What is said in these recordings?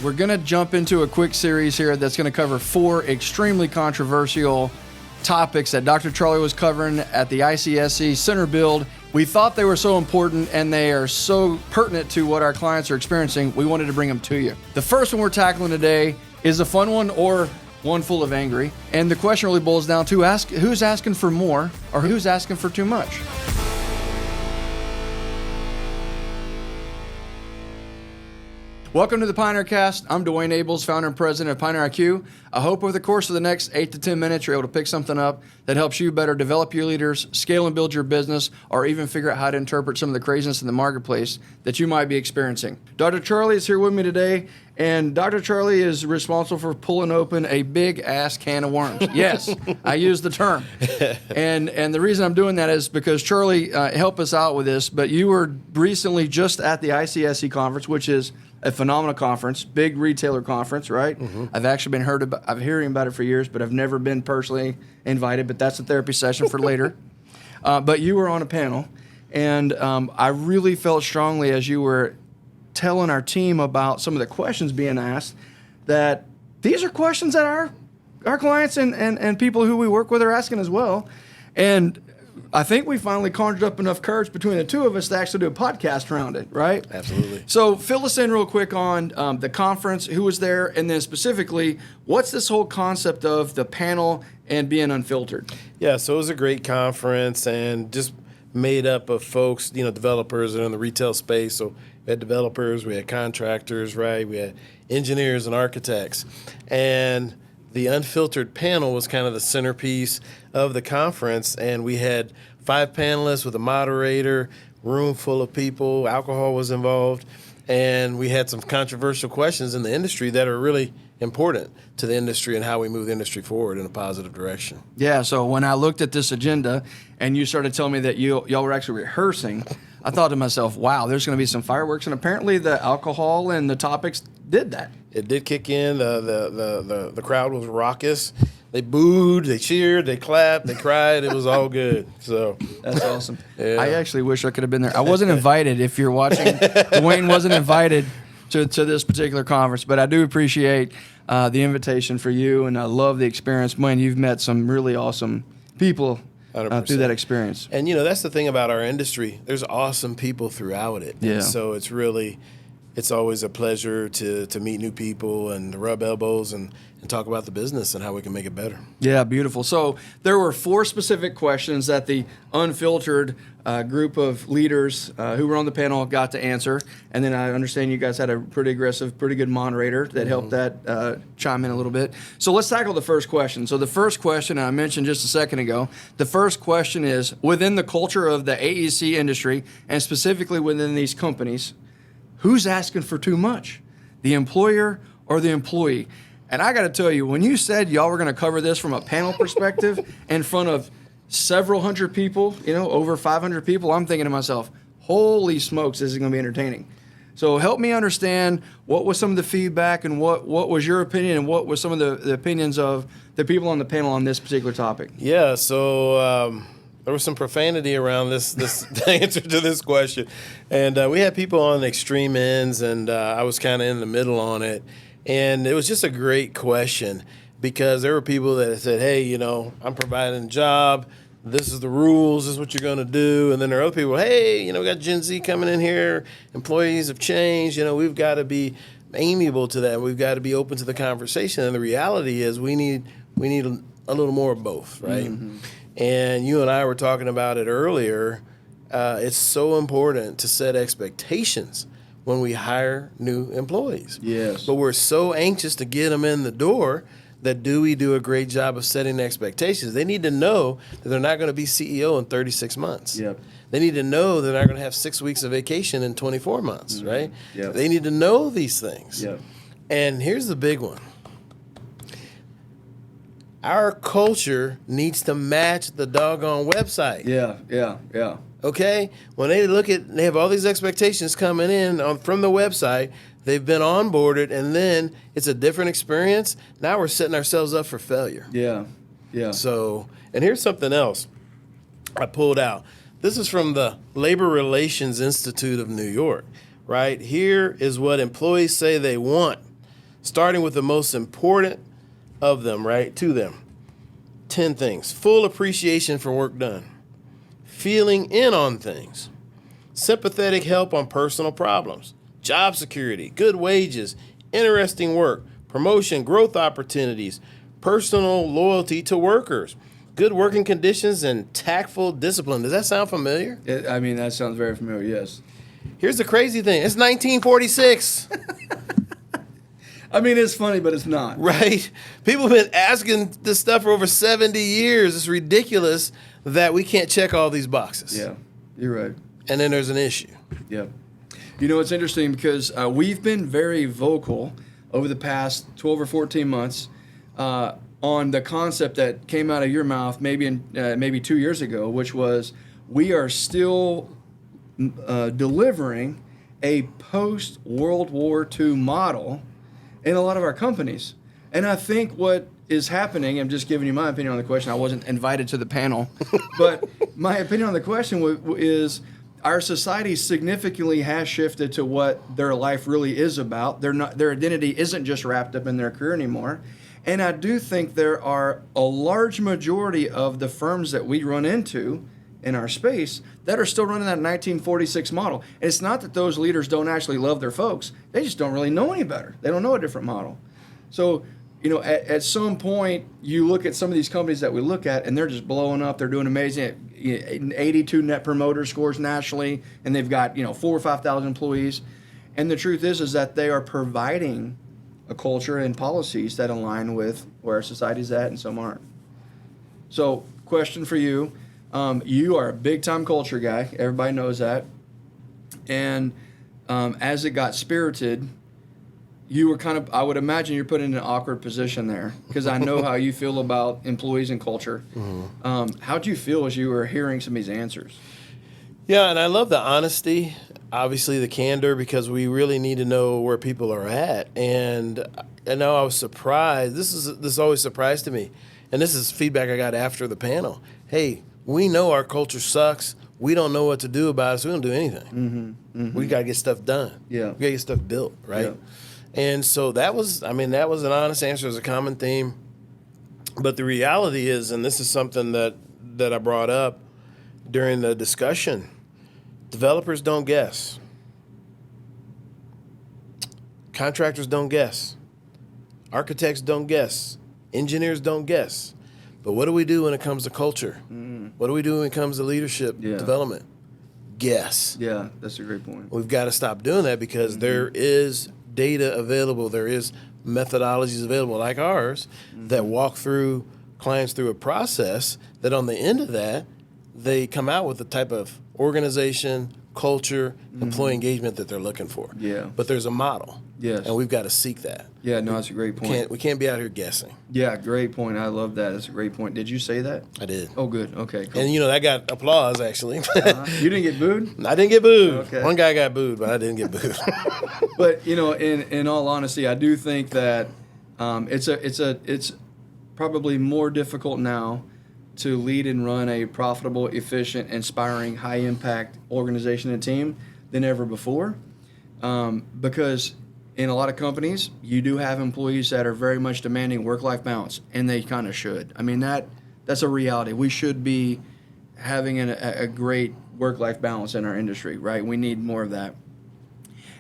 We're going to jump into a quick series here that's going to cover 4 extremely controversial topics that Dr. Charlie was covering at the ICSC Center Build. We thought they were so important and they are so pertinent to what our clients are experiencing, we wanted to bring them to you. The first one we're tackling today is a fun one or one full of angry. And the question really boils down to who's asking for more or who's asking for too much? Welcome to the PioneerCast. I'm 𝗘𝗺𝗽𝗍𝗆, founder and president of Pioneer IQ. I hope over the course of the next 8 to 10 minutes, you're able to pick something up that helps you better develop your leaders, scale and build your business, or even figure out how to interpret some of the craziness in the marketplace that you might be experiencing. Dr. Charlie is here with me today, and Dr. Charlie is responsible for pulling open a big-ass can of worms. Yes, I use the term. And the reason I'm doing that is because Charlie helped us out with this, but you were recently just at the ICSC conference, which is a phenomenal conference, big retailer conference, right? Mm-hmm. I've actually been I've hearing about it for years, but I've never been personally invited, but that's a therapy session for later. But you were on a panel, and I really felt strongly as you were telling our team about some of the questions being asked that these are questions that our clients and people who we work with are asking as well. And I think we finally conjured up enough courage between the two of us to actually do a podcast around it, right? Absolutely. So fill us in real quick on the conference, who was there, and then specifically, what's this whole concept of the panel and being unfiltered? Yeah, so it was a great conference and just made up of folks, developers that are in the retail space. So we had developers, we had contractors, right? We had engineers and architects. And the unfiltered panel was kind of the centerpiece of the conference, and we had 5 panelists with a moderator, room full of people, alcohol was involved, and we had some controversial questions in the industry that are really important to the industry and how we move the industry forward in a positive direction. Yeah, so when I looked at this agenda and you started telling me that y'all were actually rehearsing, I thought to myself, wow, there's going to be some fireworks, and apparently the alcohol and the topics did that. It did kick in. The crowd was raucous. They booed, they cheered, they clapped, they cried. It was all good. So that's awesome. Yeah. I actually wish I could have been there. I wasn't invited. If you're watching, Dwayne wasn't invited to this particular conference, but I do appreciate the invitation for you, and I love the experience. Man, you've met some really awesome people through that experience. And, that's the thing about our industry. There's awesome people throughout it. Yeah. And so it's always a pleasure to meet new people and to rub elbows and talk about the business and how we can make it better. Yeah, beautiful. So there were 4 specific questions that the unfiltered group of leaders who were on the panel got to answer. And then I understand you guys had a pretty aggressive, pretty good moderator that helped that chime in a little bit. So let's tackle the first question. So the first question, I mentioned just a second ago, the first question is, within the culture of the AEC industry, and specifically within these companies, who's asking for too much, the employer or the employee? And I got to tell you, when you said y'all were going to cover this from a panel perspective in front of several hundred people, over 500 people, I'm thinking to myself, holy smokes, this is going to be entertaining. So help me understand what was some of the feedback and what was your opinion and what was some of the opinions of the people on the panel on this particular topic. Yeah, so there was some profanity around this the answer to this question. And we had people on the extreme ends, and I was kind of in the middle on it. And it was just a great question because there were people that said, hey, I'm providing a job. This is the rules. This is what you're going to do. And then there are other people, hey, we got Gen Z coming in here. Employees have changed. We've got to be amiable to that. We've got to be open to the conversation. And the reality is we need a little more of both, right? Mm-hmm. And you and I were talking about it earlier. It's so important to set expectations when we hire new employees. Yes. But we're so anxious to get them in the door that we do a great job of setting expectations. They need to know that they're not going to be CEO in 36 months. Yep. They need to know they're not going to have 6 weeks of vacation in 24 months, mm-hmm. right? Yep. They need to know these things. Yep. And here's the big one. Our culture needs to match the doggone website. Yeah. Okay? When they have all these expectations coming in from the website, they've been onboarded, and then it's a different experience. Now we're setting ourselves up for failure. Yeah. So, and here's something else I pulled out. This is from the Labor Relations Institute of New York, right? Here is what employees say they want. starting with the most important of them, right, to them. 10 things. Full appreciation for work done. Feeling in on things. Sympathetic help on personal problems. Job security, good wages, interesting work, promotion, growth opportunities, personal loyalty to workers, good working conditions, and tactful discipline. Does that sound familiar? I mean, that sounds very familiar, yes. Here's the crazy thing. It's 1946. I mean, it's funny, but it's not. Right? People have been asking this stuff for over 70 years. It's ridiculous that we can't check all these boxes. Yeah, you're right. And then there's an issue. Yeah. You know, it's interesting because we've been very vocal over the past 12 or 14 months on the concept that came out of your mouth maybe 2 years ago, which was we are still delivering a post-World War II model in a lot of our companies. And I think what is happening, I'm just giving you my opinion on the question. I wasn't invited to the panel. But my opinion on the question is our society significantly has shifted to what their life really is about. Their identity isn't just wrapped up in their career anymore. And I do think there are a large majority of the firms that we run into in our space that are still running that 1946 model. And it's not that those leaders don't actually love their folks. They just don't really know any better. They don't know a different model. So, you know, at some point, you look at some of these companies that we look at, and they're just blowing up. They're doing amazing. 82 net promoter scores nationally, and they've got, 4,000 or 5,000 employees. And the truth is that they are providing a culture and policies that align with where our society's at, and some aren't. So, question for you. You are a big-time culture guy. Everybody knows that. And as it got spirited, you were kind of, I would imagine you're put in an awkward position there because I know how you feel about employees and culture. Mm-hmm. How do you feel as you were hearing some of these answers? Yeah, and I love the honesty, obviously the candor, because we really need to know where people are at. And I know I was surprised. This always surprised to me. And this is feedback I got after the panel. Hey, we know our culture sucks. We don't know what to do about it, so we don't do anything. Mm-hmm, mm-hmm. We got to get stuff done. Yeah. We got to get stuff built, right? Yeah. And so that was an honest answer. It was a common theme. But the reality is, and this is something that I brought up during the discussion, developers don't guess. Contractors don't guess. Architects don't guess. Engineers don't guess. But what do we do when it comes to culture? Mm. What do we do when it comes to leadership development? Guess. Yeah, that's a great point. We've got to stop doing that because there is data available. There is methodologies available like ours that walk through clients through a process that on the end of that, they come out with the type of organization, culture, employee engagement that they're looking for. Yeah. But there's a model. Yes. And we've got to seek that. Yeah, no, that's a great point. We can't be out here guessing. Yeah, great point. I love that. That's a great point. Did you say that? I did. Oh, good. Okay, cool. And, that got applause, actually. You didn't get booed? I didn't get booed. Okay. One guy got booed, but I didn't get booed. But, in all honesty, I do think that it's probably more difficult now to lead and run a profitable, efficient, inspiring, high-impact organization and team than ever before. Because in a lot of companies, you do have employees that are very much demanding work-life balance, and they kind of should. I mean, that's a reality. We should be having a great work-life balance in our industry, right? We need more of that.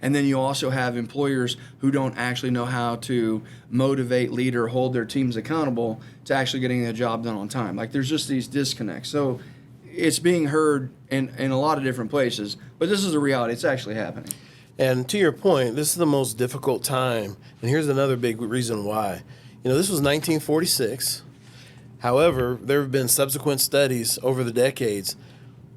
And then you also have employers who don't actually know how to motivate, lead, or hold their teams accountable to actually getting the job done on time. Like, there's just these disconnects. So it's being heard in a lot of different places, but this is a reality. It's actually happening. And to your point, this is the most difficult time. And here's another big reason why. This was 1946. However, there have been subsequent studies over the decades.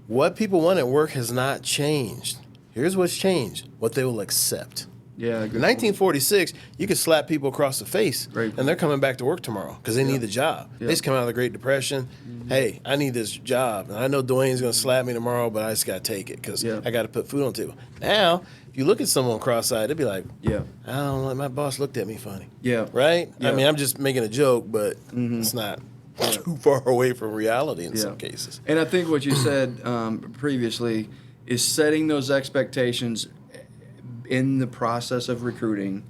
What people want at work has not changed. Here's what's changed, what they will accept. Yeah, good. In 1946, you could slap people across the face, and they're coming back to work tomorrow because they need the job. They just come out of the Great Depression. Mm-hmm. Hey, I need this job. And I know Dwayne's going to slap me tomorrow, but I just got to take it because I got to put food on the table. Now, if you look at someone cross-eyed, they'd be like, I don't know, my boss looked at me funny. Yeah. Right? Yeah. I mean, I'm just making a joke, but it's not too far away from reality in some cases. And I think what you said previously is setting those expectations in the process of recruiting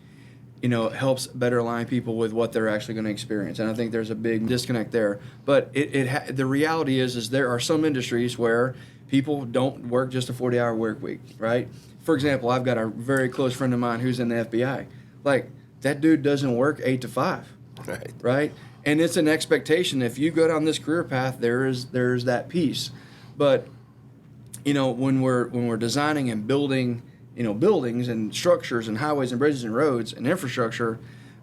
helps better align people with what they're actually going to experience. And I think there's a big disconnect there. But the reality is there are some industries where people don't work just a 40-hour work week, right? For example, I've got a very close friend of mine who's in the FBI. Like, that dude doesn't work 8 to 5, right? And it's an expectation. If you go down this career path, there's that piece. But when we're designing and building, buildings and structures and highways and bridges and roads and infrastructure,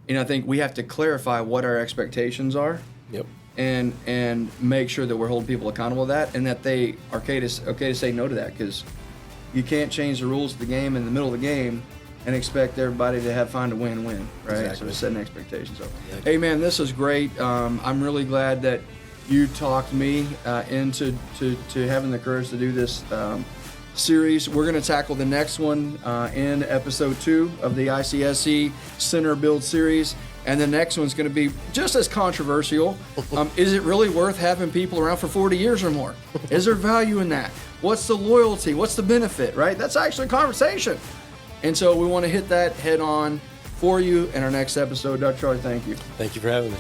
I think we have to clarify what our expectations are. Yep. And make sure that we're holding people accountable to that, and that they are okay to say no to that, because you can't change the rules of the game in the middle of the game and expect everybody to have fun to win-win, right? Exactly. So setting expectations. So, hey man, this is great. I'm really glad that you talked me into having the courage to do this series. We're going to tackle the next one in episode 2 of the ICSC Center Build series. And the next one's going to be just as controversial. Is it really worth having people around for 40 years or more? Is there value in that? What's the loyalty? What's the benefit, right? That's actually a conversation. And so we want to hit that head on for you in our next episode. Dr. Charlie, thank you. Thank you for having me.